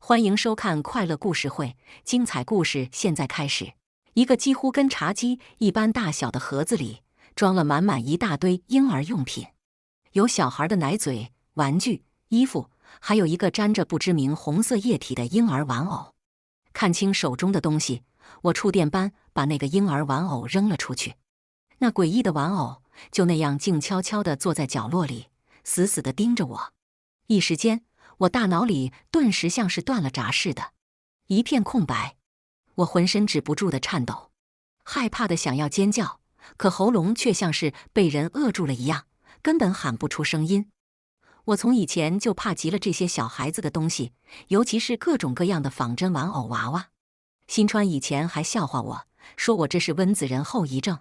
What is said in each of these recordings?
欢迎收看快乐故事会，精彩故事现在开始。一个几乎跟茶几一般大小的盒子里，装了满满一大堆婴儿用品，有小孩的奶嘴、玩具、衣服，还有一个沾着不知名红色液体的婴儿玩偶。看清手中的东西，我触电般把那个婴儿玩偶扔了出去。那诡异的玩偶就那样静悄悄地坐在角落里，死死地盯着我。一时间，我大脑里顿时像是断了闸似的，一片空白。我浑身止不住的颤抖，害怕的想要尖叫，可喉咙却像是被人扼住了一样，根本喊不出声音。我从以前就怕极了这些小孩子的东西，尤其是各种各样的仿真玩偶娃娃。新川以前还笑话我，说我这是温子仁后遗症。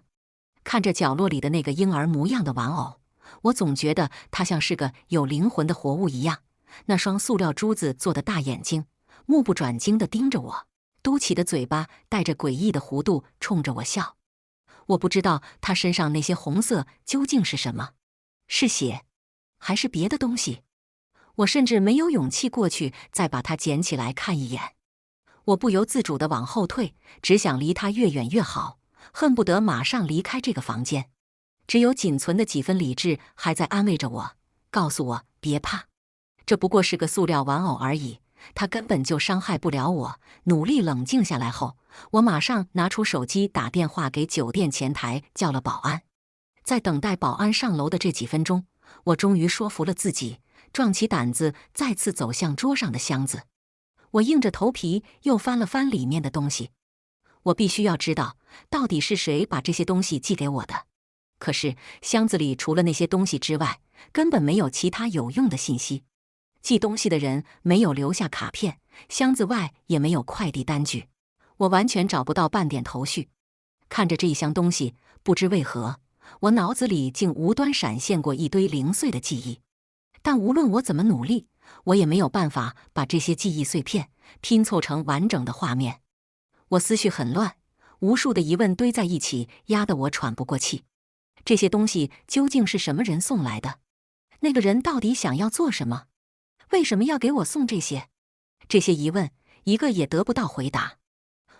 看着角落里的那个婴儿模样的玩偶，我总觉得他像是个有灵魂的活物一样。那双塑料珠子做的大眼睛，目不转睛地盯着我，嘟起的嘴巴带着诡异的弧度冲着我笑。我不知道他身上那些红色究竟是什么，是血，还是别的东西？我甚至没有勇气过去再把它捡起来看一眼。我不由自主地往后退，只想离他越远越好，恨不得马上离开这个房间。只有仅存的几分理智还在安慰着我，告诉我别怕。这不过是个塑料玩偶而已，它根本就伤害不了我。努力冷静下来后，我马上拿出手机打电话给酒店前台叫了保安。在等待保安上楼的这几分钟，我终于说服了自己，壮起胆子再次走向桌上的箱子。我硬着头皮又翻了翻里面的东西。我必须要知道，到底是谁把这些东西寄给我的。可是箱子里除了那些东西之外，根本没有其他有用的信息。寄东西的人没有留下卡片，箱子外也没有快递单据，我完全找不到半点头绪。看着这一箱东西，不知为何，我脑子里竟无端闪现过一堆零碎的记忆。但无论我怎么努力，我也没有办法把这些记忆碎片拼凑成完整的画面。我思绪很乱，无数的疑问堆在一起，压得我喘不过气。这些东西究竟是什么人送来的？那个人到底想要做什么？为什么要给我送这些？这些疑问一个也得不到回答。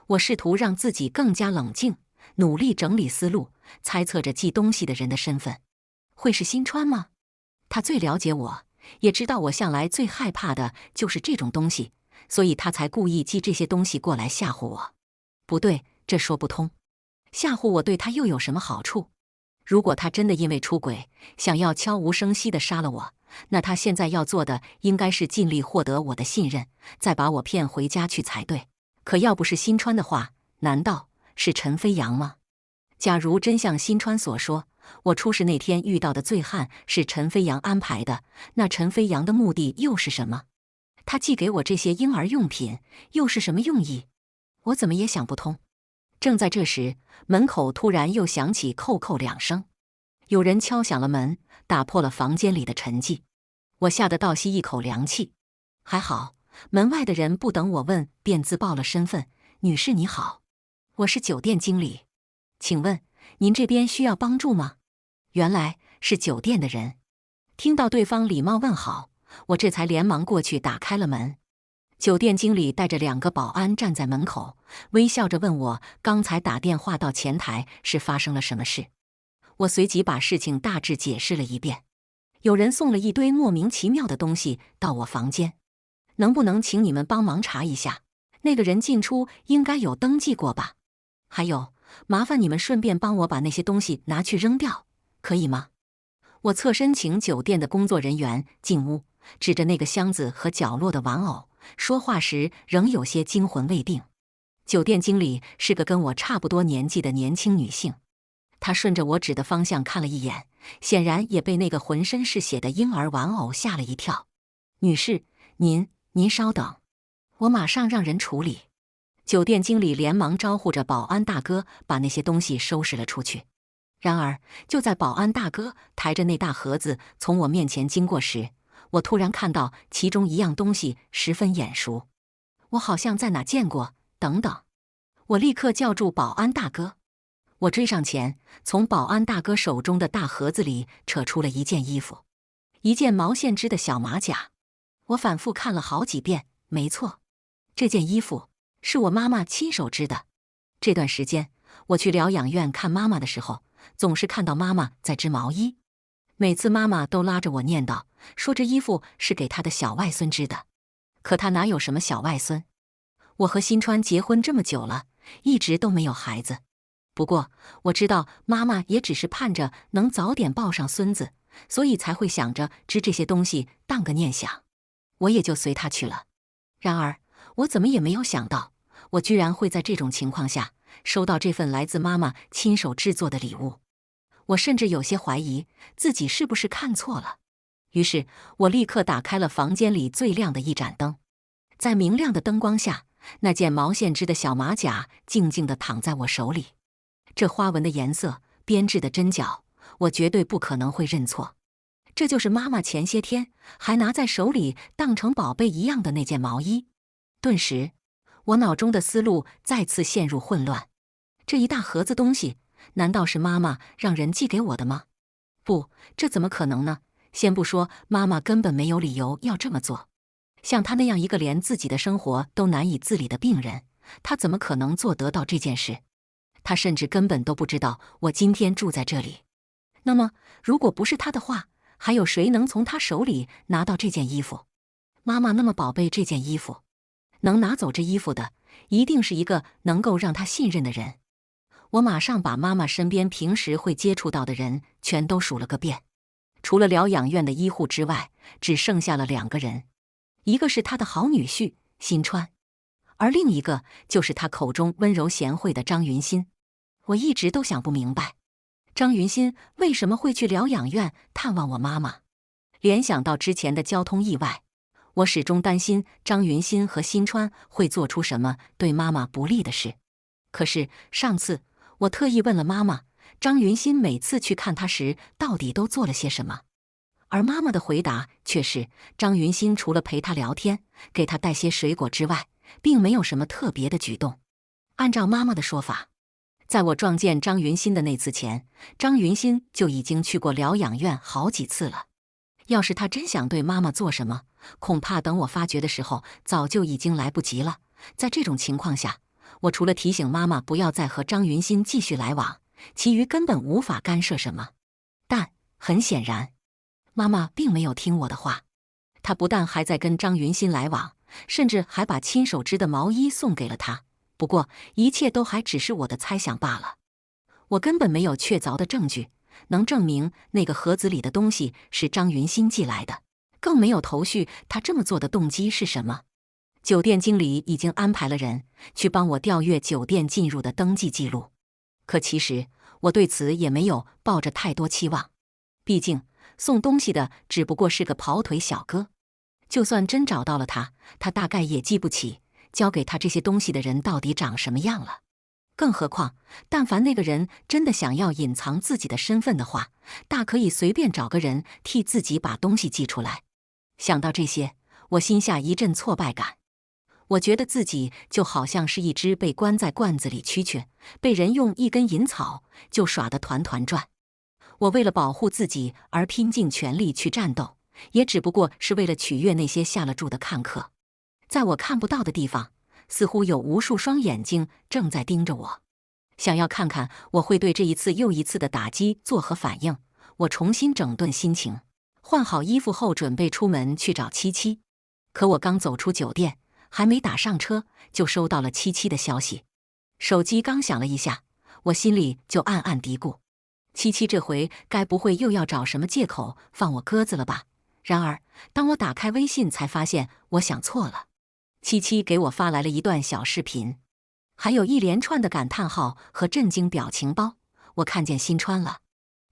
我试图让自己更加冷静，努力整理思路，猜测着寄东西的人的身份。会是新川吗？他最了解我，也知道我向来最害怕的就是这种东西，所以他才故意寄这些东西过来吓唬我。不对，这说不通。吓唬我对他又有什么好处？如果他真的因为出轨，想要悄无声息地杀了我，那他现在要做的应该是尽力获得我的信任，再把我骗回家去才对。可要不是新川的话，难道是陈飞扬吗？假如真像新川所说，我出事那天遇到的醉汉是陈飞扬安排的，那陈飞扬的目的又是什么？他寄给我这些婴儿用品又是什么用意？我怎么也想不通。正在这时，门口突然又响起叩叩两声，有人敲响了门，打破了房间里的沉寂。我吓得倒吸一口凉气。还好，门外的人不等我问，便自报了身份：“女士你好，我是酒店经理，请问您这边需要帮助吗？”原来是酒店的人。听到对方礼貌问好，我这才连忙过去打开了门。酒店经理带着2个保安站在门口，微笑着问我刚才打电话到前台是发生了什么事。我随即把事情大致解释了一遍。有人送了一堆莫名其妙的东西到我房间，能不能请你们帮忙查一下？那个人进出应该有登记过吧？还有，麻烦你们顺便帮我把那些东西拿去扔掉，可以吗？我侧身请酒店的工作人员进屋，指着那个箱子和角落的玩偶，说话时仍有些惊魂未定。酒店经理是个跟我差不多年纪的年轻女性，她顺着我指的方向看了一眼，显然也被那个浑身是血的婴儿玩偶吓了一跳。女士，您稍等，我马上让人处理。酒店经理连忙招呼着保安大哥把那些东西收拾了出去。然而，就在保安大哥抬着那大盒子从我面前经过时，我突然看到其中一样东西十分眼熟，我好像在哪见过。等等，我立刻叫住保安大哥。我追上前，从保安大哥手中的大盒子里扯出了一件衣服，一件毛线织的小马甲。我反复看了好几遍，没错，这件衣服是我妈妈亲手织的。这段时间我去疗养院看妈妈的时候，总是看到妈妈在织毛衣。每次妈妈都拉着我念叨，说这衣服是给她的小外孙织的。可她哪有什么小外孙？我和新川结婚这么久了，一直都没有孩子。不过我知道妈妈也只是盼着能早点抱上孙子，所以才会想着织这些东西当个念想。我也就随她去了。然而我怎么也没有想到，我居然会在这种情况下收到这份来自妈妈亲手制作的礼物。我甚至有些怀疑自己是不是看错了。于是我立刻打开了房间里最亮的一盏灯，在明亮的灯光下，那件毛线织的小马甲静静地躺在我手里。这花纹的颜色，编织的针脚，我绝对不可能会认错。这就是妈妈前些天还拿在手里当成宝贝一样的那件毛衣。顿时我脑中的思路再次陷入混乱。这一大盒子东西，难道是妈妈让人寄给我的吗？不，这怎么可能呢？先不说妈妈根本没有理由要这么做，像她那样一个连自己的生活都难以自理的病人，她怎么可能做得到这件事？她甚至根本都不知道我今天住在这里。那么，如果不是她的话，还有谁能从她手里拿到这件衣服？妈妈那么宝贝这件衣服，能拿走这衣服的，一定是一个能够让她信任的人。我马上把妈妈身边平时会接触到的人全都数了个遍，除了疗养院的医护之外，只剩下了2个人，一个是她的好女婿新川，而另一个就是她口中温柔贤惠的张云新。我一直都想不明白，张云新为什么会去疗养院探望我妈妈。联想到之前的交通意外，我始终担心张云新和新川会做出什么对妈妈不利的事。可是上次我特意问了妈妈，张云新每次去看她时到底都做了些什么，而妈妈的回答却是，张云新除了陪她聊天，给她带些水果之外，并没有什么特别的举动。按照妈妈的说法，在我撞见张云新的那次前，张云新就已经去过疗养院好几次了。要是他真想对妈妈做什么，恐怕等我发觉的时候，早就已经来不及了。在这种情况下，我除了提醒妈妈不要再和张云新继续来往，其余根本无法干涉什么。但很显然，妈妈并没有听我的话。她不但还在跟张云新来往，甚至还把亲手织的毛衣送给了他。不过，一切都还只是我的猜想罢了。我根本没有确凿的证据能证明那个盒子里的东西是张云新寄来的，更没有头绪他这么做的动机是什么。酒店经理已经安排了人去帮我调阅酒店进入的登记记录，可其实我对此也没有抱着太多期望。毕竟送东西的只不过是个跑腿小哥，就算真找到了他，他大概也记不起交给他这些东西的人到底长什么样了。更何况，但凡那个人真的想要隐藏自己的身份的话，大可以随便找个人替自己把东西寄出来。想到这些，我心下一阵挫败感。我觉得自己就好像是一只被关在罐子里蛐蛐，被人用一根银草就耍得团团转。我为了保护自己而拼尽全力去战斗，也只不过是为了取悦那些下了注的看客。在我看不到的地方，似乎有无数双眼睛正在盯着我，想要看看我会对这一次又一次的打击作何反应。我重新整顿心情，换好衣服后准备出门去找七七。可我刚走出酒店，还没打上车，就收到了七七的消息。手机刚响了一下，我心里就暗暗嘀咕，七七这回该不会又要找什么借口放我鸽子了吧？然而当我打开微信，才发现我想错了。七七给我发来了一段小视频，还有一连串的感叹号和震惊表情包。我看见新川了，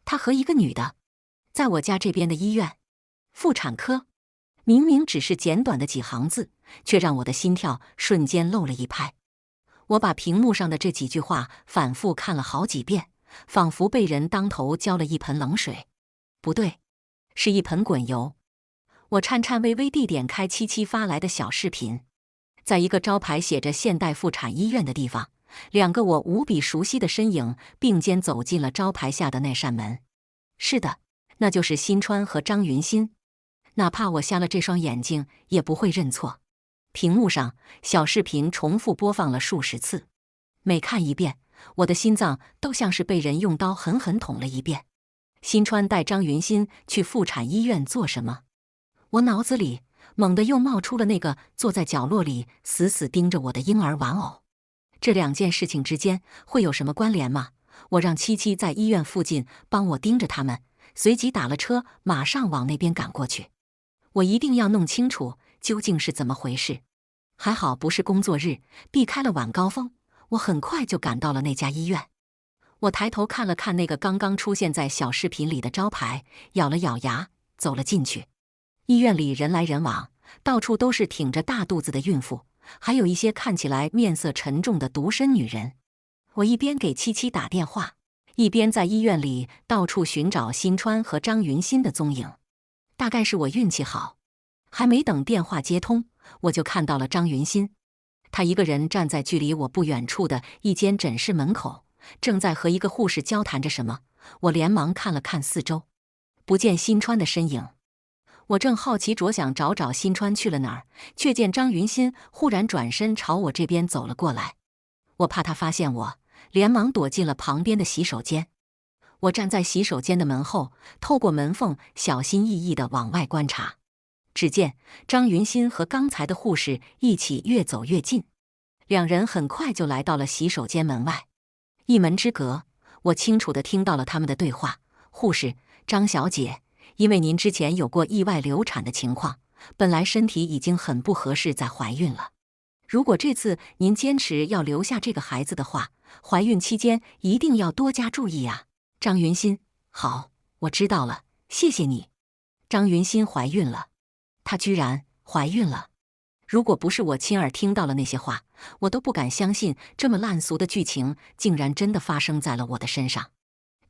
他和一个女的在我家这边的医院妇产科。明明只是简短的几行字，却让我的心跳瞬间漏了一拍。我把屏幕上的这几句话反复看了好几遍，仿佛被人当头浇了一盆冷水。不对，是一盆滚油。我颤颤巍巍地点开七七发来的小视频，在一个招牌写着现代妇产医院的地方，2个我无比熟悉的身影并肩走进了招牌下的那扇门。是的，那就是新川和张云新。哪怕我瞎了这双眼睛，也不会认错。屏幕上小视频重复播放了数十次，每看一遍，我的心脏都像是被人用刀狠狠捅了一遍。新川带张云欣去妇产医院做什么？我脑子里猛地又冒出了那个坐在角落里死死盯着我的婴儿玩偶。这两件事情之间会有什么关联吗？我让七七在医院附近帮我盯着他们，随即打了车，马上往那边赶过去。我一定要弄清楚究竟是怎么回事。还好不是工作日，避开了晚高峰，我很快就赶到了那家医院。我抬头看了看那个刚刚出现在小视频里的招牌，咬了咬牙，走了进去。医院里人来人往，到处都是挺着大肚子的孕妇，还有一些看起来面色沉重的独身女人。我一边给七七打电话，一边在医院里到处寻找新川和张云欣的踪影。大概是我运气好，还没等电话接通，我就看到了张云欣。她一个人站在距离我不远处的一间诊室门口，正在和一个护士交谈着什么。我连忙看了看四周，不见新川的身影。我正好奇着想找新川去了哪儿，却见张云欣忽然转身朝我这边走了过来。我怕他发现我，连忙躲进了旁边的洗手间。我站在洗手间的门后，透过门缝小心翼翼地往外观察。只见张云欣和刚才的护士一起越走越近，两人很快就来到了洗手间门外。一门之隔，我清楚地听到了他们的对话。护士：张小姐，因为您之前有过意外流产的情况，本来身体已经很不合适再怀孕了。如果这次您坚持要留下这个孩子的话，怀孕期间一定要多加注意啊。张云欣：好，我知道了，谢谢你。张云欣怀孕了，她居然怀孕了。如果不是我亲耳听到了那些话，我都不敢相信这么烂俗的剧情竟然真的发生在了我的身上。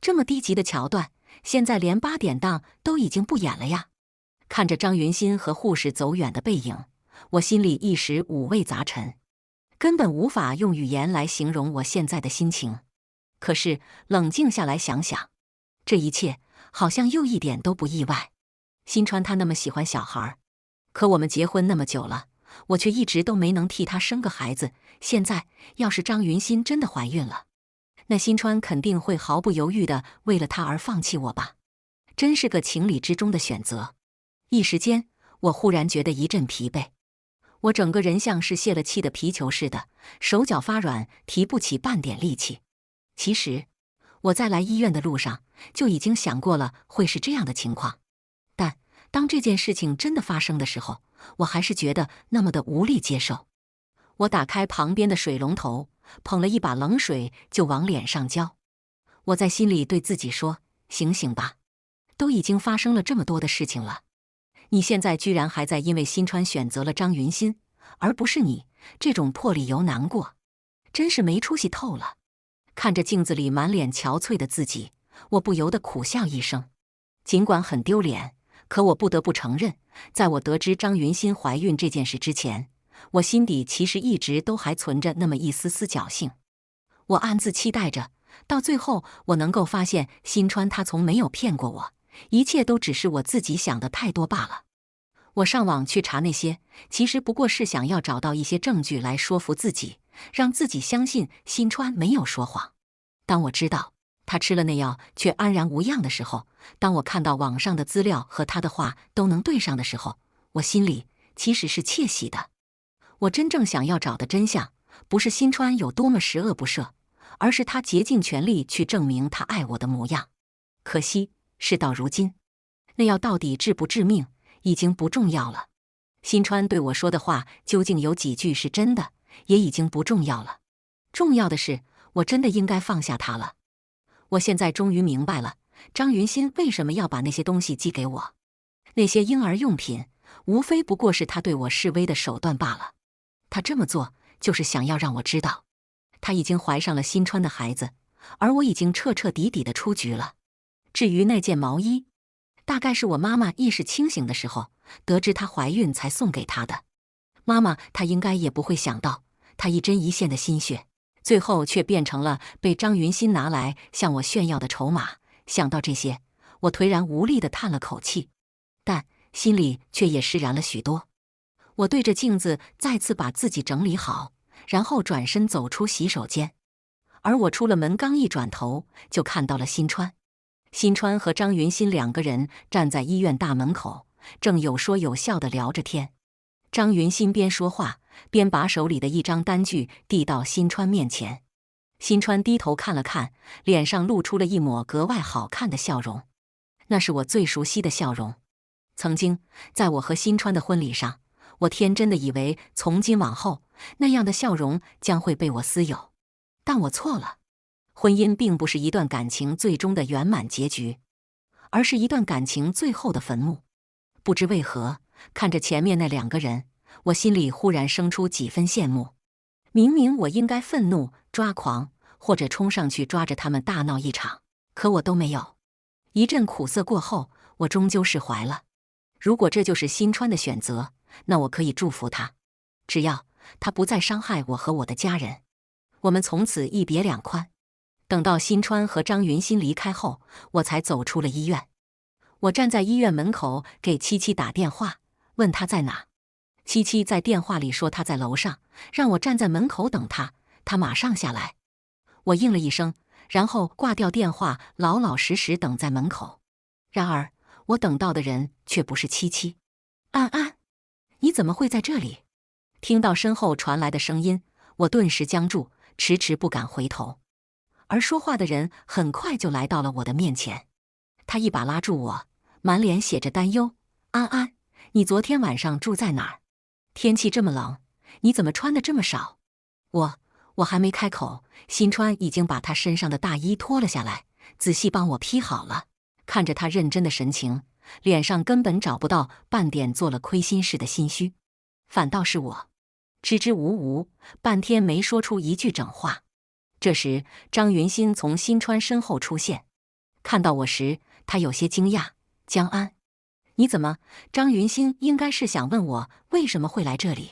这么低级的桥段，现在连8点档都已经不演了呀。看着张云欣和护士走远的背影，我心里一时五味杂陈，根本无法用语言来形容我现在的心情。可是冷静下来想想，这一切好像又一点都不意外。新川他那么喜欢小孩，可我们结婚那么久了，我却一直都没能替他生个孩子。现在要是张云欣真的怀孕了，那新川肯定会毫不犹豫地为了他而放弃我吧？真是个情理之中的选择。一时间，我忽然觉得一阵疲惫，我整个人像是泄了气的皮球似的，手脚发软，提不起半点力气。其实，我在来医院的路上就已经想过了会是这样的情况，但当这件事情真的发生的时候，我还是觉得那么的无力接受。我打开旁边的水龙头，捧了一把冷水就往脸上浇。我在心里对自己说：醒醒吧，都已经发生了这么多的事情了，你现在居然还在因为新川选择了张云欣，而不是你，这种破理由难过，真是没出息透了。看着镜子里满脸憔悴的自己，我不由得苦笑一声。尽管很丢脸，可我不得不承认，在我得知张云欣怀孕这件事之前，我心底其实一直都还存着那么一丝丝侥幸。我暗自期待着，到最后我能够发现新川他从没有骗过我，一切都只是我自己想的太多罢了。我上网去查那些，其实不过是想要找到一些证据来说服自己，让自己相信新川没有说谎。当我知道他吃了那药却安然无恙的时候，当我看到网上的资料和他的话都能对上的时候，我心里其实是窃喜的。我真正想要找的真相，不是新川有多么十恶不赦，而是他竭尽全力去证明他爱我的模样。可惜，事到如今，那药到底致不致命已经不重要了。新川对我说的话究竟有几句是真的，也已经不重要了。重要的是，我真的应该放下他了。我现在终于明白了，张云欣为什么要把那些东西寄给我。那些婴儿用品，无非不过是他对我示威的手段罢了。他这么做，就是想要让我知道，他已经怀上了新川的孩子，而我已经彻彻底底的出局了。至于那件毛衣，大概是我妈妈意识清醒的时候，得知她怀孕才送给她的。妈妈她应该也不会想到，她一针一线的心血，最后却变成了被张云欣拿来向我炫耀的筹码。想到这些，我颓然无力地叹了口气，但心里却也释然了许多。我对着镜子再次把自己整理好，然后转身走出洗手间。而我出了门，刚一转头，就看到了辛川。辛川和张云欣2个人站在医院大门口，正有说有笑地聊着天。张云欣边说话边把手里的一张单据递到辛川面前。辛川低头看了看，脸上露出了一抹格外好看的笑容。那是我最熟悉的笑容。曾经，在我和辛川的婚礼上，我天真的以为从今往后，那样的笑容将会被我私有。但我错了，婚姻并不是一段感情最终的圆满结局，而是一段感情最后的坟墓。不知为何，看着前面那2个人，我心里忽然生出几分羡慕。明明我应该愤怒、抓狂，或者冲上去抓着他们大闹一场，可我都没有。一阵苦涩过后，我终究释怀了。如果这就是辛川的选择，那我可以祝福他，只要他不再伤害我和我的家人，我们从此一别两宽。等到辛川和张云欣离开后，我才走出了医院。我站在医院门口给七七打电话，问他在哪。七七在电话里说他在楼上，让我站在门口等他，他马上下来。我应了一声，然后挂掉电话，老老实实等在门口。然而，我等到的人却不是七七。安安，你怎么会在这里？听到身后传来的声音，我顿时僵住，迟迟不敢回头。而说话的人很快就来到了我的面前，他一把拉住我，满脸写着担忧：“安安，你昨天晚上住在哪儿？天气这么冷，你怎么穿的这么少？”我还没开口，辛川已经把他身上的大衣脱了下来，仔细帮我披好了。看着他认真的神情，脸上根本找不到半点做了亏心事的心虚，反倒是我支支吾吾，半天没说出一句整话。这时，张云欣从辛川身后出现，看到我时，他有些惊讶：“江安，你怎么？”张云欣应该是想问我为什么会来这里，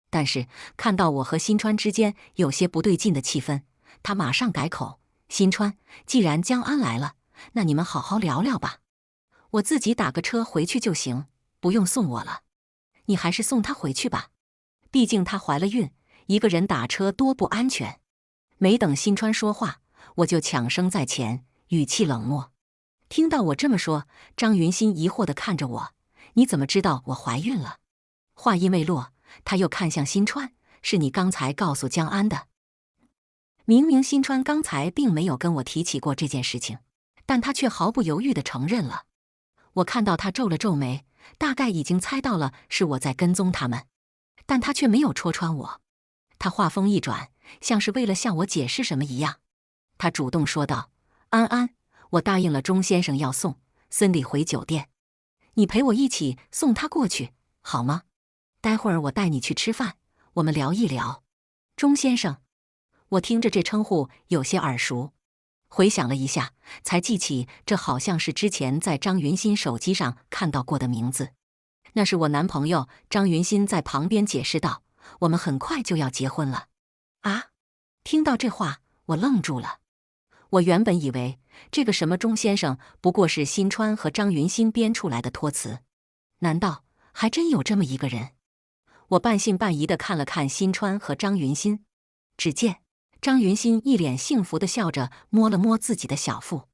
但是看到我和辛川之间有些不对劲的气氛，他马上改口：“辛川，既然江安来了，那你们好好聊聊吧，我自己打个车回去就行，不用送我了。你还是送她回去吧，毕竟她怀了孕，一个人打车多不安全。”没等辛川说话，我就抢声在前，语气冷漠。听到我这么说，张云欣疑惑地看着我：“你怎么知道我怀孕了？”话音未落，他又看向辛川：“是你刚才告诉江安的。”明明辛川刚才并没有跟我提起过这件事情，但他却毫不犹豫地承认了。我看到他皱了皱眉，大概已经猜到了是我在跟踪他们，但他却没有戳穿我。他话锋一转，像是为了向我解释什么一样，他主动说道：“安安，我答应了钟先生要送孙俪回酒店，你陪我一起送她过去，好吗？待会儿我带你去吃饭，我们聊一聊。”钟先生，我听着这称呼有些耳熟，回想了一下，才记起这好像是之前在张云欣手机上看到过的名字。那是我男朋友。张云欣在旁边解释道：“我们很快就要结婚了。”啊！听到这话，我愣住了。我原本以为这个什么钟先生不过是辛川和张云欣编出来的托词，难道还真有这么一个人？我半信半疑地看了看辛川和张云欣，只见张云欣一脸幸福地笑着，摸了摸自己的小腹。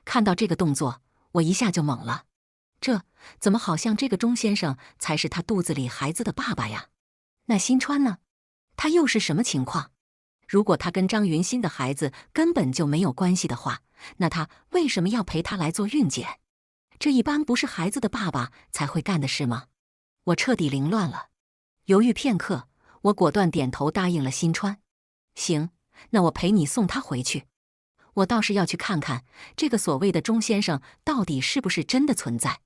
看到这个动作，我一下就懵了。这怎么好像这个钟先生才是他肚子里孩子的爸爸呀？那辛川呢？他又是什么情况？如果他跟张云欣的孩子根本就没有关系的话，那他为什么要陪他来做孕检？这一般不是孩子的爸爸才会干的事吗？我彻底凌乱了。犹豫片刻，我果断点头答应了辛川。行，那我陪你送他回去。我倒是要去看看这个所谓的钟先生到底是不是真的存在。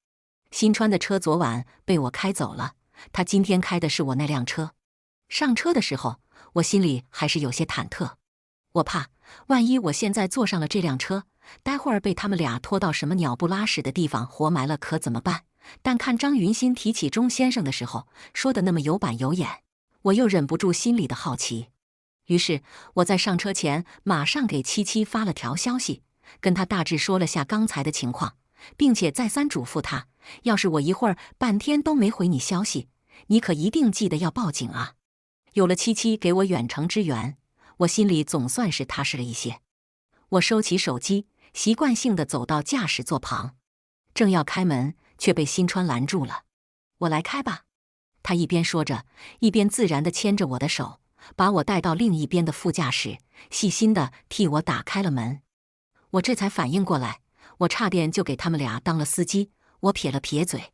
辛川的车昨晚被我开走了，他今天开的是我那辆车。上车的时候，我心里还是有些忐忑，我怕万一我现在坐上了这辆车，待会儿被他们俩拖到什么鸟不拉屎的地方活埋了，可怎么办？但看张云欣提起钟先生的时候，说的那么有板有眼，我又忍不住心里的好奇。于是我在上车前马上给七七发了条消息，跟他大致说了下刚才的情况，并且再三嘱咐他，要是我一会儿半天都没回你消息，你可一定记得要报警啊！有了七七给我远程支援，我心里总算是踏实了一些。我收起手机，习惯性地走到驾驶座旁，正要开门，却被新川拦住了。我来开吧。他一边说着，一边自然地牵着我的手，把我带到另一边的副驾驶，细心地替我打开了门。我这才反应过来，我差点就给他们俩当了司机。我撇了撇嘴，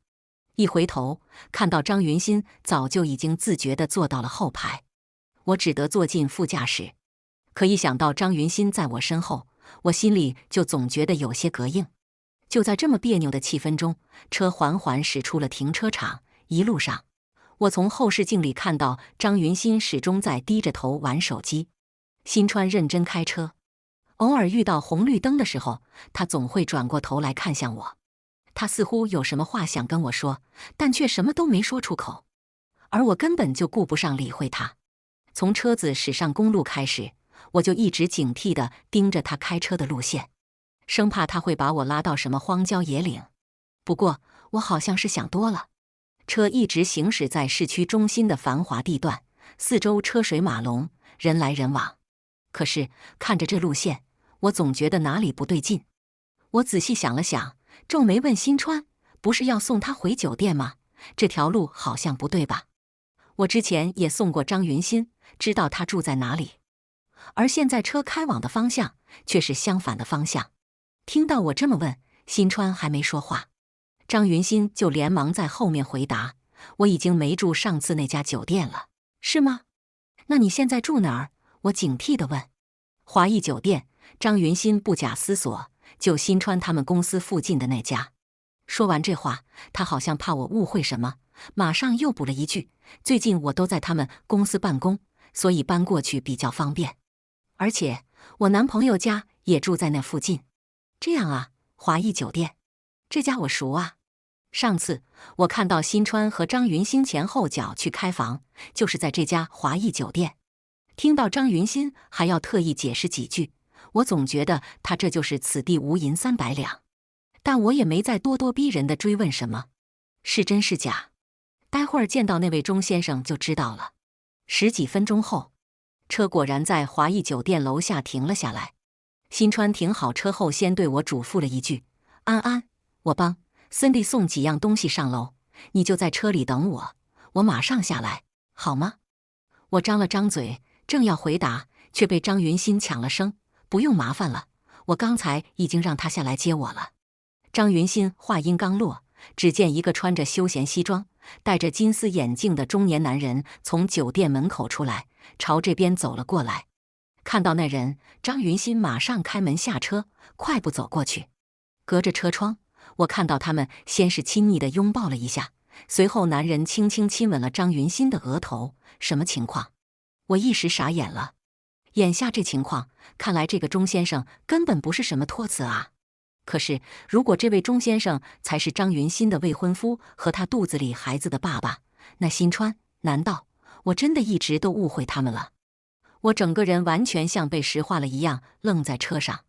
一回头看到张云欣早就已经自觉地坐到了后排，我只得坐进副驾驶。可一想到张云欣在我身后，我心里就总觉得有些膈应。就在这么别扭的气氛中，车缓缓驶出了停车场。一路上，我从后视镜里看到张云欣始终在低着头玩手机，新川认真开车。偶尔遇到红绿灯的时候，他总会转过头来看向我。他似乎有什么话想跟我说，但却什么都没说出口，而我根本就顾不上理会他。从车子驶上公路开始，我就一直警惕地盯着他开车的路线，生怕他会把我拉到什么荒郊野岭。不过，我好像是想多了。车一直行驶在市区中心的繁华地段，四周车水马龙，人来人往。可是看着这路线，我总觉得哪里不对劲。我仔细想了想，皱眉问新川：“不是要送他回酒店吗？这条路好像不对吧？”我之前也送过张云欣，知道他住在哪里，而现在车开往的方向却是相反的方向。听到我这么问，新川还没说话，张云欣就连忙在后面回答：“我已经没住上次那家酒店了。”“是吗？那你现在住哪儿？”我警惕地问。“华谊酒店。”张云欣不假思索，就新川他们公司附近的那家。说完这话，他好像怕我误会什么，马上又补了一句：“最近我都在他们公司办公，所以搬过去比较方便。而且我男朋友家也住在那附近。”“这样啊，华谊酒店，这家我熟啊。上次我看到新川和张云欣前后脚去开房，就是在这家华谊酒店。”听到张云欣还要特意解释几句，我总觉得他这就是此地无银300两，但我也没再咄咄逼人的追问什么，是真是假，待会儿见到那位钟先生就知道了。10几分钟后，车果然在华谊酒店楼下停了下来。新川停好车后，先对我嘱咐了一句：“安安，我帮森弟送几样东西上楼，你就在车里等我，我马上下来，好吗？”我张了张嘴，正要回答，却被张云欣抢了声：“不用麻烦了，我刚才已经让他下来接我了。”张云欣话音刚落，只见一个穿着休闲西装、戴着金丝眼镜的中年男人从酒店门口出来，朝这边走了过来。看到那人，张云欣马上开门下车，快步走过去。隔着车窗，我看到他们先是亲昵地拥抱了一下，随后男人轻轻亲吻了张云欣的额头。什么情况？我一时傻眼了。眼下这情况，看来这个钟先生根本不是什么托词啊。可是，如果这位钟先生才是张云欣的未婚夫和他肚子里孩子的爸爸，那新川，难道我真的一直都误会他们了？我整个人完全像被石化了一样，愣在车上。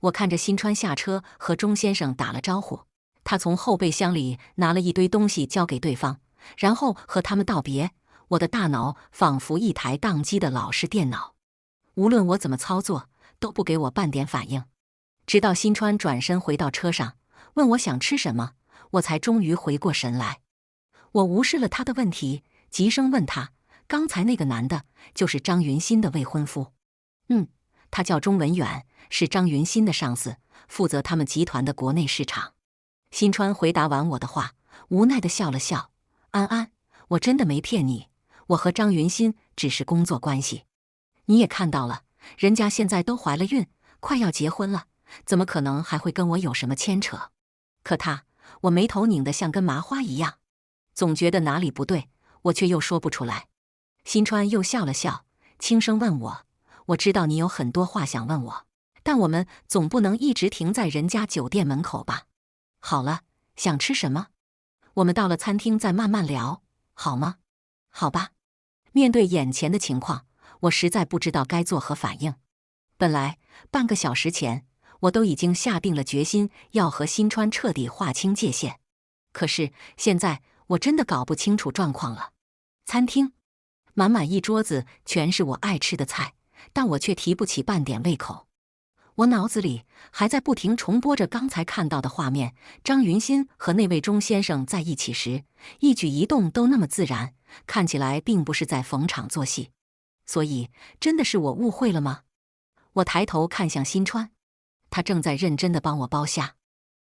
我看着新川下车和钟先生打了招呼，他从后备箱里拿了一堆东西交给对方，然后和他们道别。我的大脑仿佛一台宕机的老式电脑，无论我怎么操作，都不给我半点反应。直到新川转身回到车上，问我想吃什么，我才终于回过神来。我无视了他的问题，急声问他：“刚才那个男的，就是张云欣的未婚夫？”“他叫钟文远，是张云欣的上司，负责他们集团的国内市场。”新川回答完我的话，无奈地笑了笑：“安安，我真的没骗你，我和张云欣只是工作关系。你也看到了，人家现在都怀了孕，快要结婚了，怎么可能还会跟我有什么牵扯？”可我眉头拧得像根麻花一样，总觉得哪里不对，我却又说不出来。新川又笑了笑，轻声问我：“我知道你有很多话想问我，但我们总不能一直停在人家酒店门口吧？好了，想吃什么？我们到了餐厅再慢慢聊，好吗？”“好吧。”面对眼前的情况，我实在不知道该作何反应。本来半个小时前，我都已经下定了决心要和新川彻底划清界限，可是现在我真的搞不清楚状况了。餐厅，满满一桌子全是我爱吃的菜，但我却提不起半点胃口。我脑子里还在不停重播着刚才看到的画面，张云新和那位钟先生在一起时，一举一动都那么自然，看起来并不是在逢场作戏。所以，真的是我误会了吗？我抬头看向新川，他正在认真地帮我剥虾。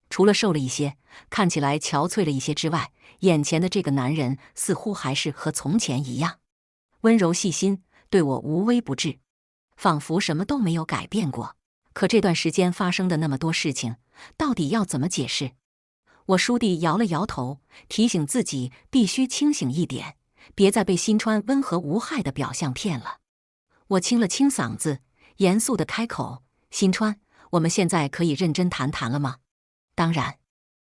除了瘦了一些，看起来憔悴了一些之外，眼前的这个男人似乎还是和从前一样，温柔细心，对我无微不至，仿佛什么都没有改变过。可这段时间发生的那么多事情，到底要怎么解释？我倏地摇了摇头，提醒自己必须清醒一点，别再被新川温和无害的表象骗了。我清了清嗓子，严肃地开口：“新川，我们现在可以认真谈谈了吗？”“当然。”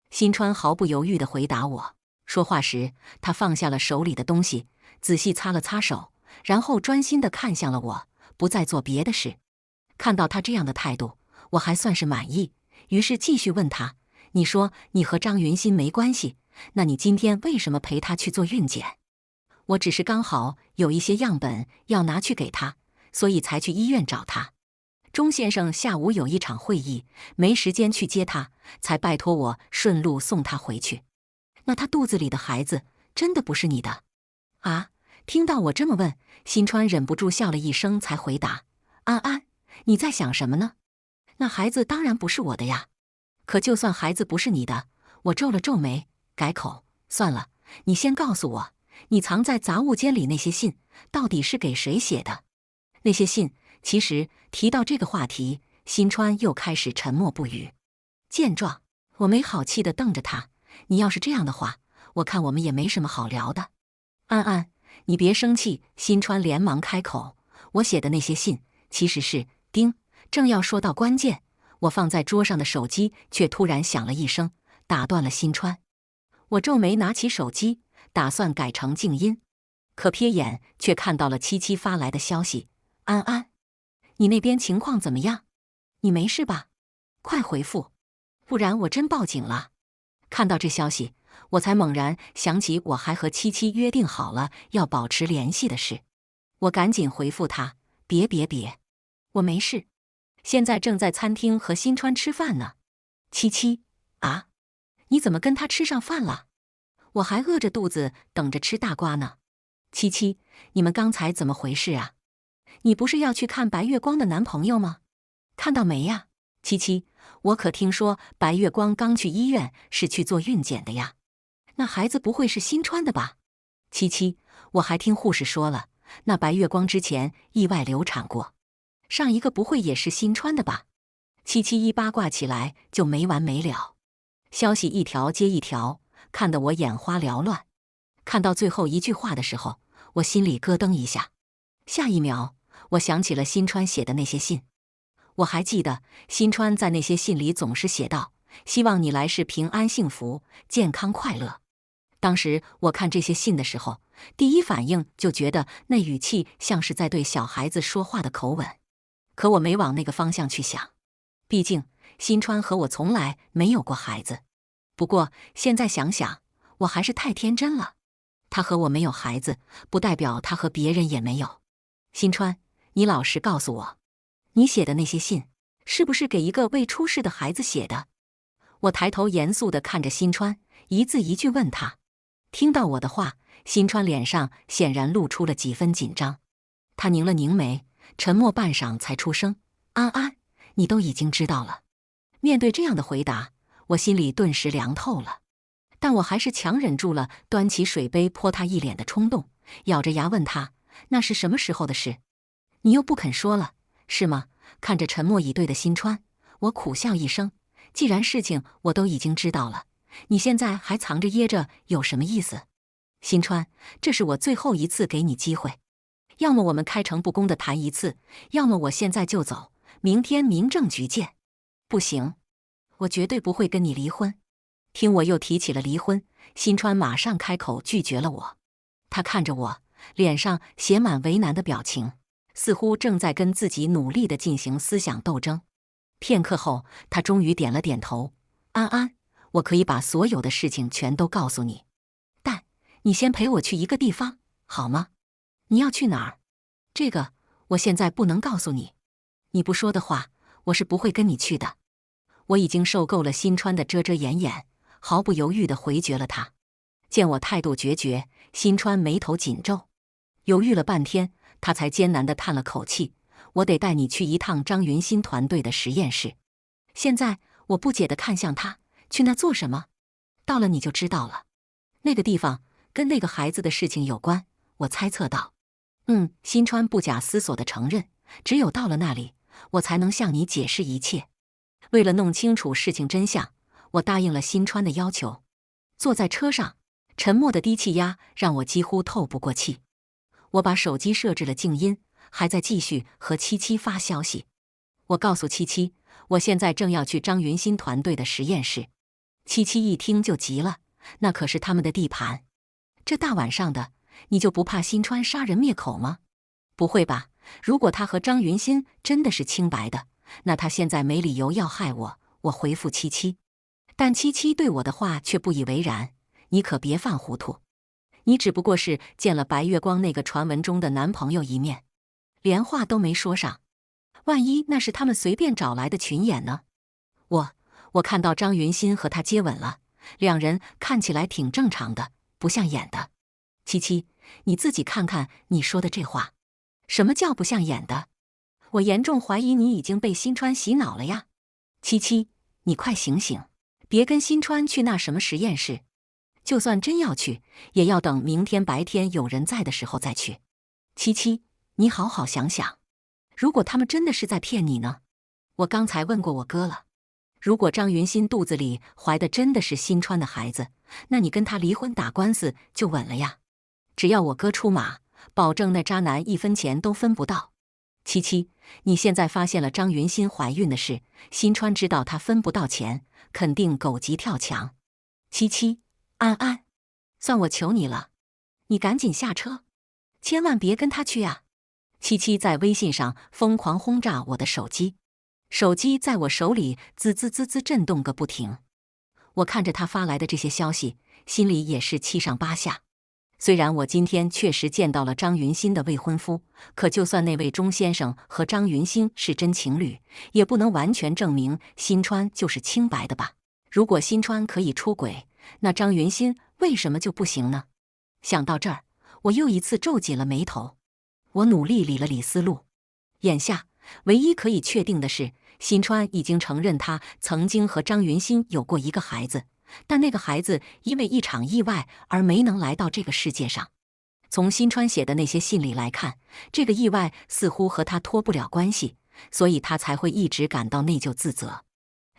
新川毫不犹豫地回答我。说话时，他放下了手里的东西，仔细擦了擦手，然后专心地看向了我，不再做别的事。看到他这样的态度，我还算是满意，于是继续问他：“你说你和张云新没关系，那你今天为什么陪他去做孕检？”“我只是刚好有一些样本要拿去给他，所以才去医院找他。钟先生下午有一场会议，没时间去接他，才拜托我顺路送他回去。那他肚子里的孩子真的不是你的？”“啊？”听到我这么问，新川忍不住笑了一声，才回答：“安安，你在想什么呢？那孩子当然不是我的呀。”“可就算孩子不是你的，”我皱了皱眉，改口：“算了，你先告诉我，你藏在杂物间里那些信到底是给谁写的？”那些信，其实提到这个话题，新川又开始沉默不语。见状，我没好气地瞪着他：“你要是这样的话，我看我们也没什么好聊的。”“安安，你别生气。”新川连忙开口：“我写的那些信，其实是……”叮，正要说到关键，我放在桌上的手机却突然响了一声，打断了新川。我皱眉拿起手机，打算改成静音，可瞥眼却看到了七七发来的消息：“安安，你那边情况怎么样？你没事吧？快回复，不然我真报警了。”看到这消息，我才猛然想起我还和七七约定好了要保持联系的事。我赶紧回复他：“别，我没事，现在正在餐厅和新川吃饭呢。”“七七，啊，你怎么跟他吃上饭了？我还饿着肚子等着吃大瓜呢。”“七七，你们刚才怎么回事啊？你不是要去看白月光的男朋友吗？看到没呀？”“七七，我可听说白月光刚去医院是去做孕检的呀，那孩子不会是新川的吧？”“七七，我还听护士说了，那白月光之前意外流产过。上一个不会也是新川的吧？”七七一八卦起来就没完没了，消息一条接一条，看得我眼花缭乱。看到最后一句话的时候，我心里咯噔一下，下一秒我想起了新川写的那些信。我还记得新川在那些信里总是写道：“希望你来世平安幸福、健康快乐。”当时我看这些信的时候，第一反应就觉得那语气像是在对小孩子说话的口吻。可我没往那个方向去想，毕竟新川和我从来没有过孩子。不过现在想想，我还是太天真了。他和我没有孩子，不代表他和别人也没有。新川，你老实告诉我，你写的那些信是不是给一个未出世的孩子写的？我抬头严肃地看着新川，一字一句问他。听到我的话，新川脸上显然露出了几分紧张，他拧了拧眉，沉默半晌才出声：“安安，你都已经知道了。”面对这样的回答，我心里顿时凉透了，但我还是强忍住了端起水杯泼他一脸的冲动，咬着牙问他：“那是什么时候的事？你又不肯说了，是吗？”看着沉默以对的新川，我苦笑一声：“既然事情我都已经知道了，你现在还藏着掖着，有什么意思？新川，这是我最后一次给你机会，要么我们开诚布公地谈一次，要么我现在就走，明天民政局见。”“不行，我绝对不会跟你离婚。”听我又提起了离婚，新川马上开口拒绝了我。他看着我，脸上写满为难的表情，似乎正在跟自己努力地进行思想斗争。片刻后，他终于点了点头：“安安，我可以把所有的事情全都告诉你，但你先陪我去一个地方，好吗？你要去哪儿？这个我现在不能告诉你。你不说的话，我是不会跟你去的。我已经受够了新川的遮遮掩掩，毫不犹豫地回绝了他。见我态度决绝，新川眉头紧皱，犹豫了半天，他才艰难地叹了口气：“我得带你去一趟张云新团队的实验室。”现在我不解地看向他：“去那做什么？”到了你就知道了。那个地方跟那个孩子的事情有关，我猜测道。新川不假思索地承认，只有到了那里，我才能向你解释一切。为了弄清楚事情真相，我答应了新川的要求。坐在车上，沉默的低气压让我几乎透不过气。我把手机设置了静音，还在继续和七七发消息。我告诉七七，我现在正要去张云新团队的实验室。七七一听就急了，那可是他们的地盘。这大晚上的，你就不怕新川杀人灭口吗？不会吧，如果他和张云新真的是清白的，那他现在没理由要害我。我回复七七，但七七对我的话却不以为然。你可别犯糊涂，你只不过是见了白月光那个传闻中的男朋友一面，连话都没说上。万一那是他们随便找来的群演呢？我看到张云新和他接吻了，两人看起来挺正常的，不像演的。七七，你自己看看你说的这话，什么叫不像演的？我严重怀疑你已经被新川洗脑了呀！七七，你快醒醒，别跟新川去那什么实验室。就算真要去，也要等明天白天有人在的时候再去。七七，你好好想想，如果他们真的是在骗你呢？我刚才问过我哥了，如果张云新肚子里怀的真的是新川的孩子，那你跟他离婚打官司就稳了呀。只要我哥出马，保证那渣男1分钱都分不到。七七，你现在发现了张云新怀孕的事，新川知道他分不到钱，肯定狗急跳墙。七七，安安，算我求你了，你赶紧下车，千万别跟他去啊！七七在微信上疯狂轰炸我的手机，手机在我手里滋滋滋滋震动个不停。我看着他发来的这些消息，心里也是七上八下。虽然我今天确实见到了张云新的未婚夫，可就算那位钟先生和张云新是真情侣，也不能完全证明新川就是清白的吧？如果新川可以出轨，那张云新为什么就不行呢？想到这儿，我又一次皱紧了眉头。我努力理了理思路，眼下唯一可以确定的是，新川已经承认他曾经和张云新有过一个孩子，但那个孩子因为一场意外而没能来到这个世界上。从新川写的那些信里来看，这个意外似乎和他脱不了关系，所以他才会一直感到内疚自责。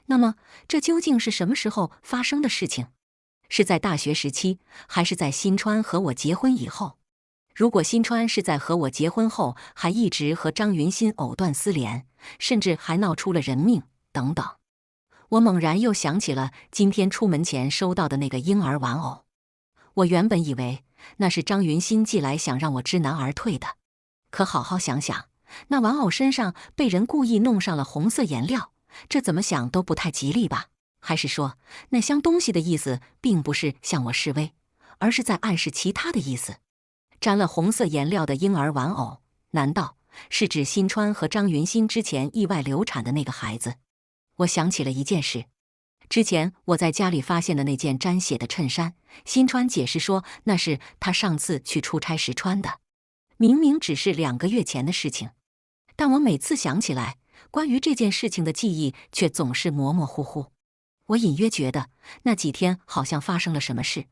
那么，这究竟是什么时候发生的事情？是在大学时期，还是在新川和我结婚以后？如果新川是在和我结婚后还一直和张云新藕断丝连，甚至还闹出了人命等等，我猛然又想起了今天出门前收到的那个婴儿玩偶。我原本以为那是张云新寄来想让我知难而退的，可好好想想，那玩偶身上被人故意弄上了红色颜料，这怎么想都不太吉利吧？还是说那箱东西的意思并不是向我示威，而是在暗示其他的意思？沾了红色颜料的婴儿玩偶，难道是指新川和张云新之前意外流产的那个孩子？我想起了一件事，之前我在家里发现的那件沾血的衬衫，新川解释说那是他上次去出差时穿的，明明只是2个月前的事情，但我每次想起来，关于这件事情的记忆却总是模模糊糊。我隐约觉得那几天好像发生了什么事，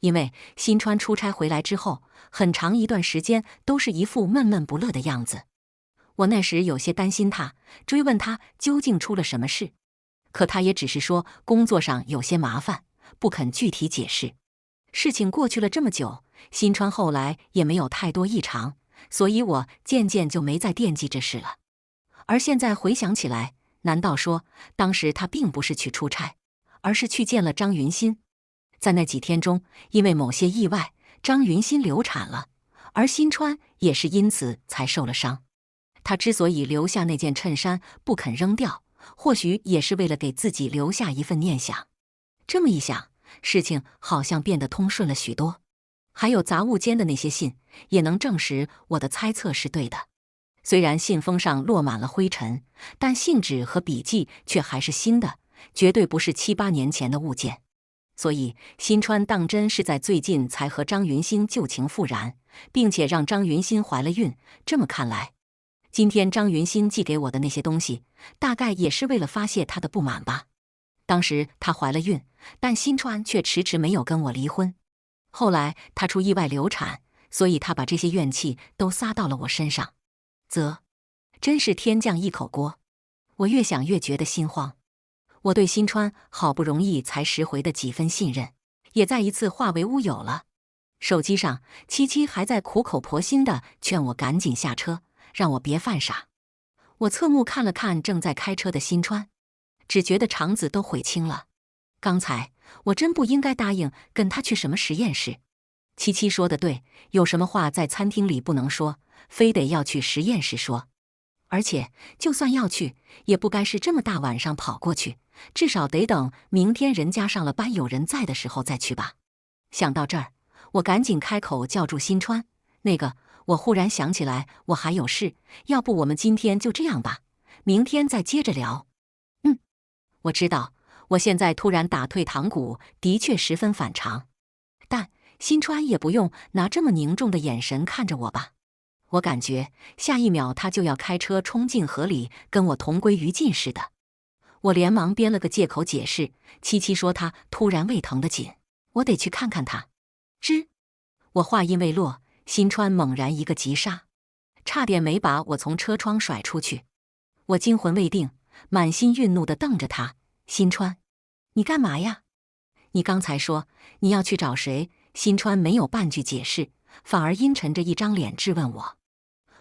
因为新川出差回来之后，很长一段时间都是一副闷闷不乐的样子。我那时有些担心他，追问他究竟出了什么事，可他也只是说工作上有些麻烦，不肯具体解释。事情过去了这么久，新川后来也没有太多异常，所以我渐渐就没再惦记这事了。而现在回想起来，难道说当时他并不是去出差，而是去见了张云新？在那几天中，因为某些意外，张云新流产了，而新川也是因此才受了伤。他之所以留下那件衬衫不肯扔掉，或许也是为了给自己留下一份念想。这么一想，事情好像变得通顺了许多。还有杂物间的那些信，也能证实我的猜测是对的。虽然信封上落满了灰尘，但信纸和笔记却还是新的，绝对不是7、8年前的物件。所以，新川当真是在最近才和张云欣旧情复燃，并且让张云欣怀了孕。这么看来，今天张云欣寄给我的那些东西，大概也是为了发泄她的不满吧。当时她怀了孕，但新川却迟迟没有跟我离婚。后来她出意外流产，所以她把这些怨气都撒到了我身上。真是天降一口锅。我越想越觉得心慌。我对新川好不容易才拾回的几分信任，也再一次化为乌有了。手机上，七七还在苦口婆心地劝我赶紧下车，让我别犯傻。我侧目看了看正在开车的新川，只觉得肠子都悔青了。刚才我真不应该答应跟他去什么实验室。七七说的对，有什么话在餐厅里不能说，非得要去实验室说。而且，就算要去，也不该是这么大晚上跑过去，至少得等明天人家上了班有人在的时候再去吧。想到这儿，我赶紧开口叫住新川：“那个，我忽然想起来，我还有事，要不我们今天就这样吧，明天再接着聊。”我知道，我现在突然打退堂鼓，的确十分反常，但新川也不用拿这么凝重的眼神看着我吧。我感觉下一秒他就要开车冲进河里，跟我同归于尽似的。我连忙编了个借口解释，七七说他突然胃疼得紧，我得去看看他。我话音未落，新川猛然一个急刹，差点没把我从车窗甩出去。我惊魂未定，满心愠怒地瞪着他：“新川，你干嘛呀？你刚才说你要去找谁？”新川没有半句解释，反而阴沉着一张脸质问我。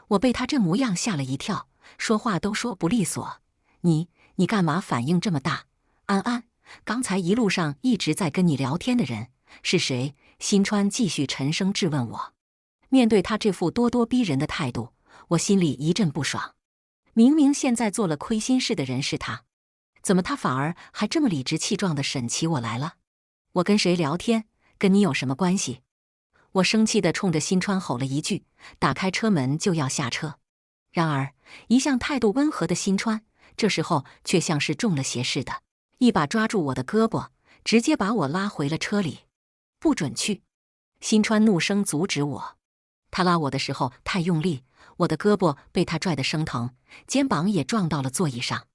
我被他这模样吓了一跳，说话都说不利索。你干嘛反应这么大？安安，刚才一路上一直在跟你聊天的人是谁？新川继续沉声质问我。面对他这副咄咄逼人的态度，我心里一阵不爽。明明现在做了亏心事的人是他，怎么他反而还这么理直气壮地审起我来了？我跟谁聊天，跟你有什么关系？我生气地冲着新川吼了一句，打开车门就要下车。然而，一向态度温和的新川，这时候却像是中了邪似的，一把抓住我的胳膊，直接把我拉回了车里。不准去！新川怒声阻止我。他拉我的时候太用力，我的胳膊被他拽得生疼，肩膀也撞到了座椅上。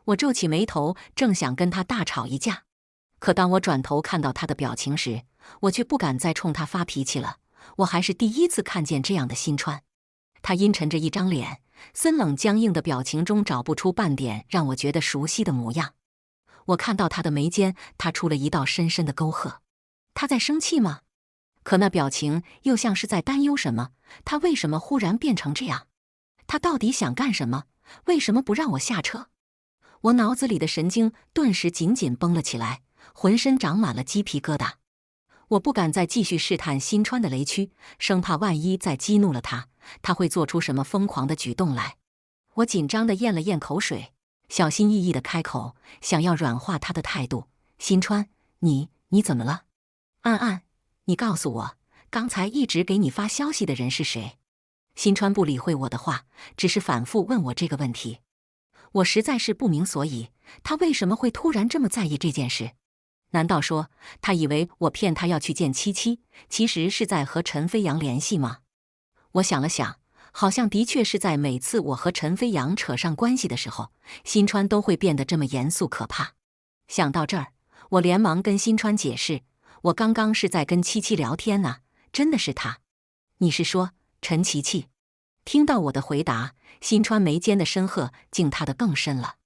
我皱起眉头，正想跟他大吵一架，可当我转头看到他的表情时，我却不敢再冲他发脾气了。我还是第一次看见这样的新川，他阴沉着一张脸，森冷僵硬的表情中找不出半点让我觉得熟悉的模样。我看到他的眉间踏出了一道深深的沟壑。他在生气吗？可那表情又像是在担忧什么。他为什么忽然变成这样？他到底想干什么？为什么不让我下车？我脑子里的神经顿时紧紧绷了起来，浑身长满了鸡皮疙瘩。我不敢再继续试探新川的雷区，生怕万一再激怒了他，他会做出什么疯狂的举动来。我紧张地咽了咽口水，小心翼翼地开口，想要软化他的态度。新川，你怎么了？安安，你告诉我，刚才一直给你发消息的人是谁？新川不理会我的话，只是反复问我这个问题。我实在是不明所以，他为什么会突然这么在意这件事？难道说他以为我骗他要去见七七，其实是在和陈飞扬联系吗？我想了想，好像的确是在每次我和陈飞扬扯上关系的时候，新川都会变得这么严肃可怕。想到这儿，我连忙跟新川解释，我刚刚是在跟七七聊天呢，真的是他。你是说陈琪琪？听到我的回答，新川眉间的深壑竟塌得更深了。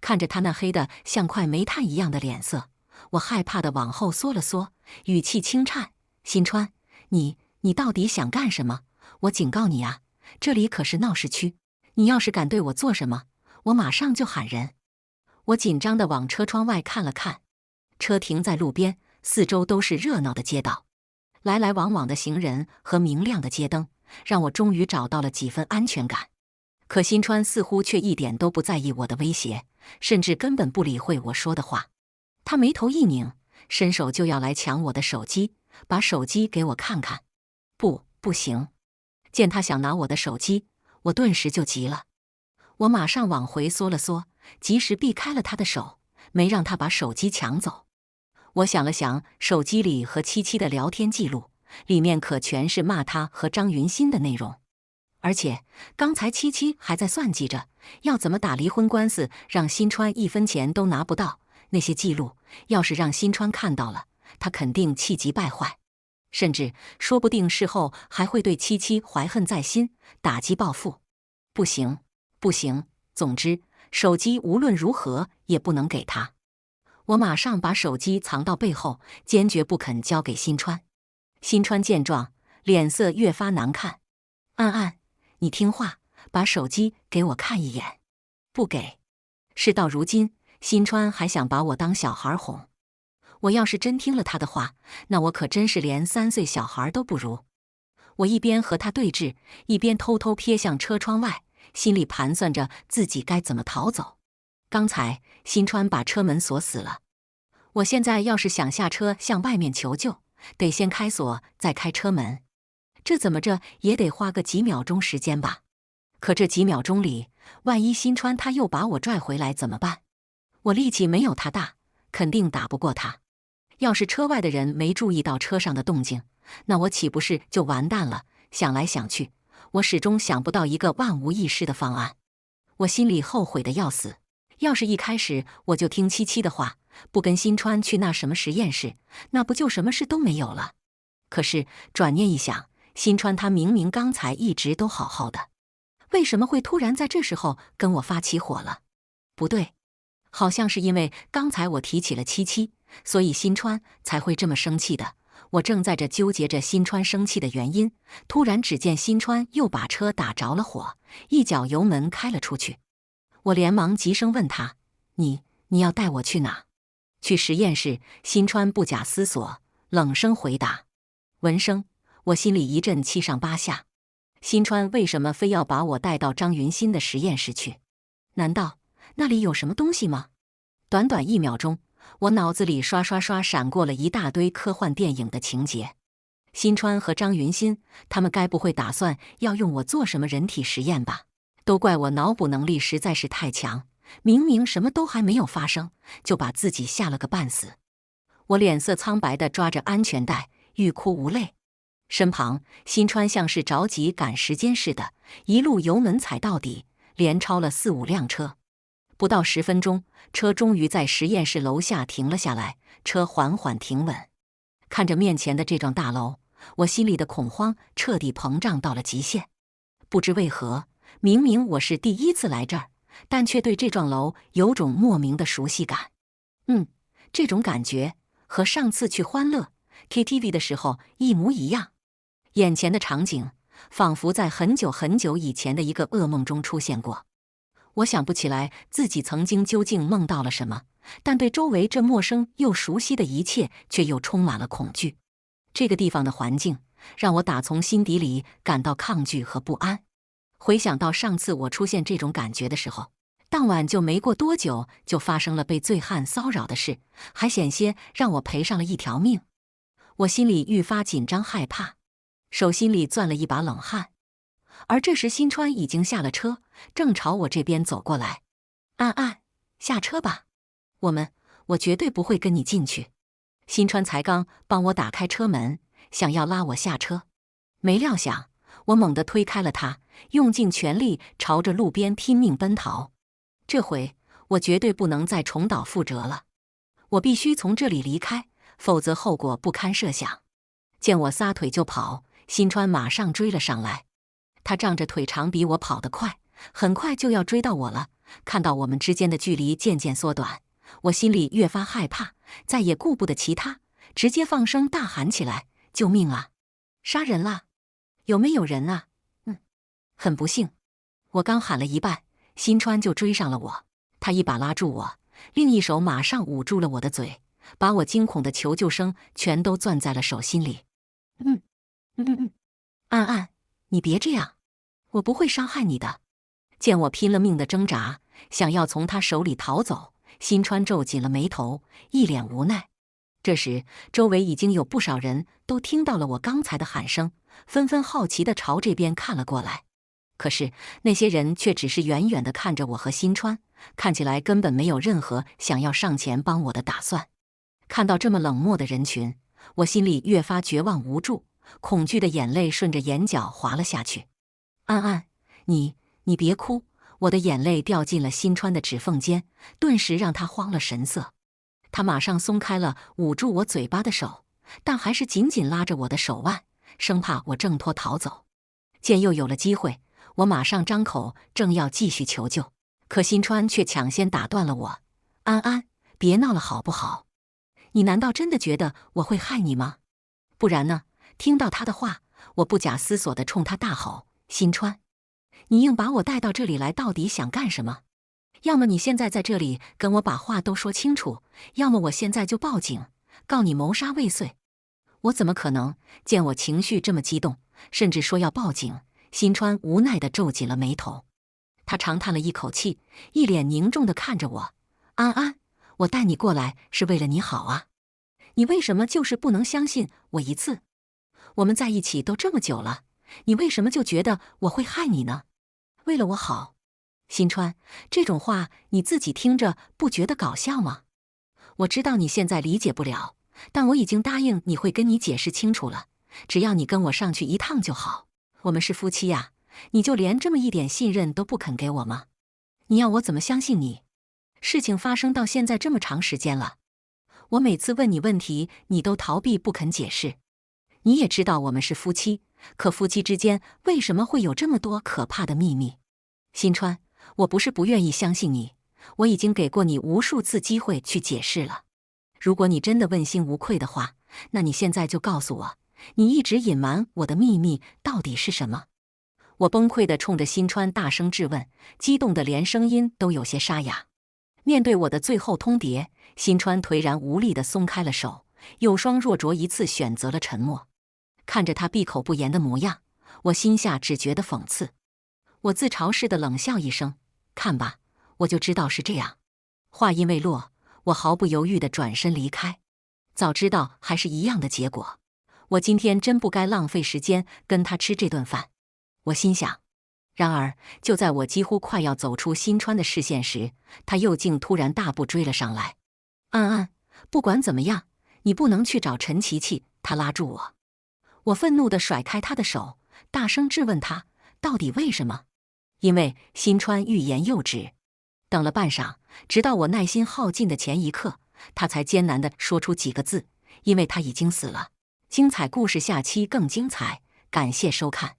看着他那黑得像块煤炭一样的脸色，我害怕地往后缩了缩，语气轻颤：“新川，你到底想干什么？我警告你啊，这里可是闹市区，你要是敢对我做什么，我马上就喊人。”我紧张地往车窗外看了看，车停在路边，四周都是热闹的街道，来来往往的行人和明亮的街灯，让我终于找到了几分安全感。可新川似乎却一点都不在意我的威胁，甚至根本不理会我说的话。他眉头一拧，伸手就要来抢我的手机，把手机给我看看。不行！见他想拿我的手机，我顿时就急了。我马上往回缩了缩，及时避开了他的手，没让他把手机抢走。我想了想，手机里和七七的聊天记录，里面可全是骂他和张云欣的内容。而且刚才七七还在算计着要怎么打离婚官司，让新川1分钱都拿不到。那些记录要是让新川看到了，他肯定气急败坏，甚至说不定事后还会对七七怀恨在心，打击报复。不行，不行！总之，手机无论如何也不能给他。我马上把手机藏到背后，坚决不肯交给新川。新川见状，脸色越发难看。安安，你听话，把手机给我看一眼。不给。事到如今，新川还想把我当小孩哄。我要是真听了他的话，那我可真是连3岁小孩都不如。我一边和他对峙，一边偷偷瞥向车窗外，心里盘算着自己该怎么逃走。刚才新川把车门锁死了，我现在要是想下车向外面求救，得先开锁再开车门，这怎么着也得花个几秒钟时间吧。可这几秒钟里，万一新川他又把我拽回来怎么办？我力气没有他大，肯定打不过他。要是车外的人没注意到车上的动静，那我岂不是就完蛋了？想来想去，我始终想不到一个万无一失的方案。我心里后悔得要死。要是一开始我就听七七的话，不跟新川去那什么实验室，那不就什么事都没有了？可是转念一想，新川他明明刚才一直都好好的，为什么会突然在这时候跟我发起火了？不对，好像是因为刚才我提起了七七，所以新川才会这么生气的。我正在这纠结着新川生气的原因，突然只见新川又把车打着了火，一脚油门开了出去。我连忙急声问他：你要带我去哪？去实验室。新川不假思索，冷声回答。闻声，我心里一阵七上八下。新川为什么非要把我带到张云欣的实验室去？难道那里有什么东西吗？短短1秒钟，我脑子里刷刷刷闪过了一大堆科幻电影的情节。新川和张云欣，他们该不会打算要用我做什么人体实验吧？都怪我脑补能力实在是太强，明明什么都还没有发生，就把自己吓了个半死。我脸色苍白地抓着安全带，欲哭无泪。身旁，新川像是着急赶时间似的，一路油门踩到底，连超了4、5辆车。不到10分钟，车终于在实验室楼下停了下来，车缓缓停稳。看着面前的这幢大楼，我心里的恐慌彻底膨胀到了极限。不知为何，明明我是第一次来这儿，但却对这幢楼有种莫名的熟悉感。这种感觉和上次去欢乐 KTV 的时候一模一样。眼前的场景仿佛在很久很久以前的一个噩梦中出现过。我想不起来自己曾经究竟梦到了什么，但对周围这陌生又熟悉的一切却又充满了恐惧。这个地方的环境让我打从心底里感到抗拒和不安。回想到上次我出现这种感觉的时候，当晚就没过多久就发生了被醉汉骚扰的事，还险些让我赔上了一条命。我心里愈发紧张害怕，手心里攥了一把冷汗。而这时新川已经下了车，正朝我这边走过来。安安，下车吧，我绝对不会跟你进去。新川才刚帮我打开车门，想要拉我下车，没料想我猛地推开了他，用尽全力朝着路边拼命奔逃。这回我绝对不能再重蹈覆辙了，我必须从这里离开，否则后果不堪设想。见我撒腿就跑，新川马上追了上来。他仗着腿长比我跑得快，很快就要追到我了。看到我们之间的距离渐渐缩短，我心里越发害怕，再也顾不得其他，直接放声大喊起来：救命啊！杀人啦！有没有人啊？很不幸，我刚喊了一半，新川就追上了我。他一把拉住我，另一手马上捂住了我的嘴，把我惊恐的求救声全都攥在了手心里。安安，你别这样，我不会伤害你的。见我拼了命的挣扎，想要从他手里逃走，新川皱紧了眉头，一脸无奈。这时，周围已经有不少人都听到了我刚才的喊声，纷纷好奇地朝这边看了过来。可是那些人却只是远远地看着我和新川，看起来根本没有任何想要上前帮我的打算。看到这么冷漠的人群，我心里越发绝望无助，恐惧的眼泪顺着眼角滑了下去。安安，你别哭！我的眼泪掉进了新川的指缝间，顿时让他慌了神色。他马上松开了捂住我嘴巴的手，但还是紧紧拉着我的手腕，生怕我挣脱逃走。见又有了机会，我马上张口正要继续求救，可新川却抢先打断了我：“安安，别闹了好不好？你难道真的觉得我会害你吗？不然呢？”听到他的话，我不假思索地冲他大吼：“新川，你硬把我带到这里来，到底想干什么？要么你现在在这里跟我把话都说清楚，要么我现在就报警，告你谋杀未遂。”我怎么可能？见我情绪这么激动，甚至说要报警，新川无奈地皱紧了眉头。他长叹了一口气，一脸凝重地看着我：“安安，我带你过来是为了你好啊，你为什么就是不能相信我一次？我们在一起都这么久了，你为什么就觉得我会害你呢？为了我好。”新川，这种话你自己听着不觉得搞笑吗？我知道你现在理解不了，但我已经答应你会跟你解释清楚了，只要你跟我上去一趟就好。我们是夫妻呀，你就连这么一点信任都不肯给我吗？你要我怎么相信你？事情发生到现在这么长时间了，我每次问你问题，你都逃避不肯解释。你也知道我们是夫妻，可夫妻之间为什么会有这么多可怕的秘密？新川，我不是不愿意相信你，我已经给过你无数次机会去解释了。如果你真的问心无愧的话，那你现在就告诉我，你一直隐瞒我的秘密到底是什么？我崩溃地冲着新川大声质问，激动得连声音都有些沙哑。面对我的最后通牒，新川颓然无力地松开了手，有双若啄一次选择了沉默。看着他闭口不言的模样，我心下只觉得讽刺。我自嘲似的冷笑一声：“看吧，我就知道是这样。”话音未落，我毫不犹豫地转身离开。早知道还是一样的结果，我今天真不该浪费时间跟他吃这顿饭。我心想。然而，就在我几乎快要走出新川的视线时，他又竟突然大步追了上来。“安安，不管怎么样，你不能去找陈琪琪。”他拉住我。我愤怒地甩开他的手，大声质问他：“到底为什么？”因为新川欲言又止。等了半晌，直到我耐心耗尽的前一刻，他才艰难地说出几个字：“因为他已经死了。”精彩故事下期更精彩，感谢收看。